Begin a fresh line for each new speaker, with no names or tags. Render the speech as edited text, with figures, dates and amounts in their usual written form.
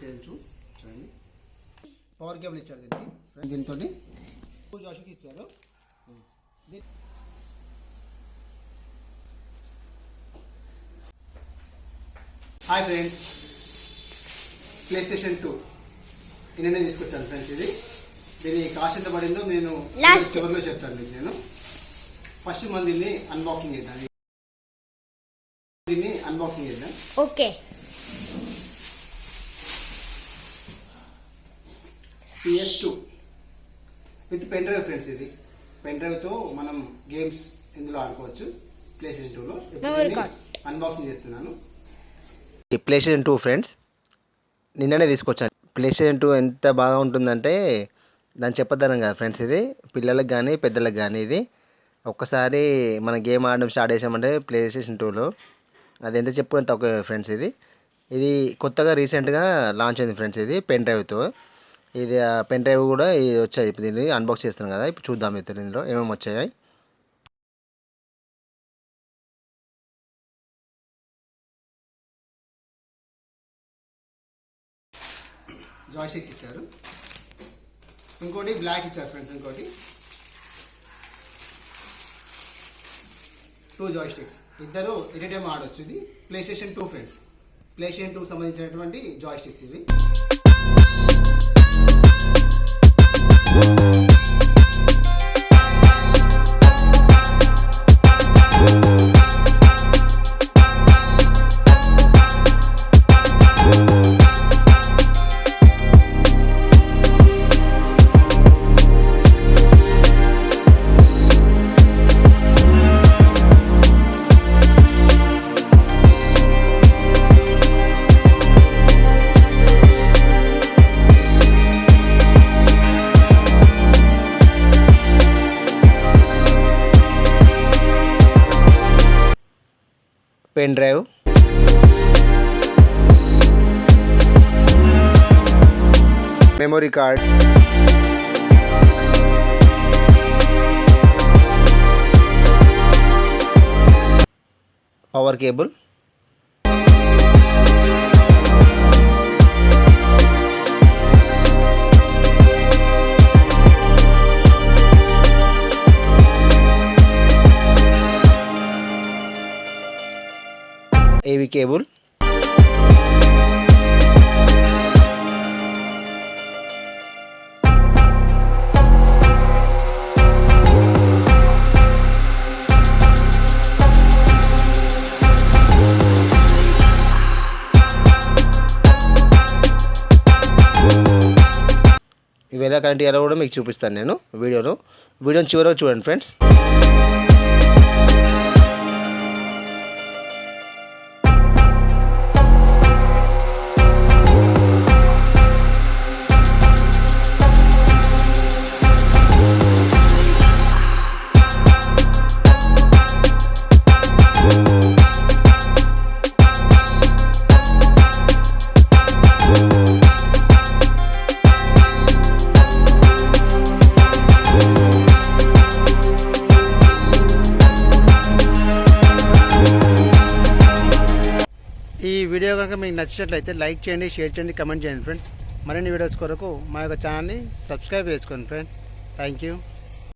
PlayStation 2 చూడండి. Power cable ఇచ్చారు దీంతో జాషుకి ఇచ్చారు. హాయ్ ఫ్రెండ్స్, PlayStation 2 నేనే తీసుకొచ్చాను ఫ్రెండ్స్. దీని కాస్ట్ ఎంత పడిందో నేను చివరిలో చెప్తాను మీకు. నేను ఫస్ట్ మనం దీన్ని అన్బాక్సింగ్ చేద్దాం.
Okay.
PS2 with pen drive friends. ఇది పెన్ డ్రైవ్ తో మనం గేమ్స్ ఇందులో ఆడుకోవచ్చు PlayStation 2 లో. అన్బాక్సింగ్ చేస్తున్నాను.
PlayStation 2 ఫ్రెండ్స్ నిన్ననే తీసుకొచ్చాను. PlayStation 2 ఎంత బాగా ఉంటుందంటే దాన్ని చెప్పదనం కదా ఫ్రెండ్స్. ఇది పిల్లలకు కానీ పెద్దలకు కానీ ఇది ఒక్కసారి మన గేమ్ ఆడడం స్టార్ట్ చేసామంటే PlayStation 2లో అది ఎంత చెప్పుకుని తక్కువ ఫ్రెండ్స్. ఇది కొత్తగా రీసెంట్గా లాంచ్ అయింది ఫ్రెండ్స్. ఇది పెన్ డ్రైవ్తో. ఇది పెన్ డ్రైవ్ కూడా ఇది వచ్చాయి. ఇప్పుడు దీన్ని అన్బాక్స్ చేస్తున్నాం కదా, ఇప్పుడు చూద్దాం ఇప్పుడు ఇందులో ఏమేమి వచ్చాయి.
జాయ్స్టిక్స్ ఇచ్చారు, ఇంకోటి బ్లాక్ ఇచ్చారు ఫ్రెండ్స్. ఇంకోటి 2 జాయ్స్టిక్స్, ఇద్దరు ఎనీ టైం ఆడొచ్చు. ఇది PlayStation 2 ఫ్రెండ్స్. PlayStation 2 సంబంధించినటువంటి జాయ్స్టిక్స్ ఇవి.
Pen drive, memory card, power cable, AV cable, ఇవి ఎలా కనెక్ట్ చేయాలో కూడా మీకు చూపిస్తాను నేను వీడియోని చివరకు చూడండి ఫ్రెండ్స్.
ఈ వీడియో కనుక మీకు నచ్చినట్లయితే లైక్ చేయండి, షేర్ చేయండి, కమెంట్ చేయండి ఫ్రెండ్స్. మరిన్ని వీడియోస్ కొరకు మా యొక్క ఛానల్ని సబ్స్క్రైబ్ చేసుకోండి ఫ్రెండ్స్. Thank you.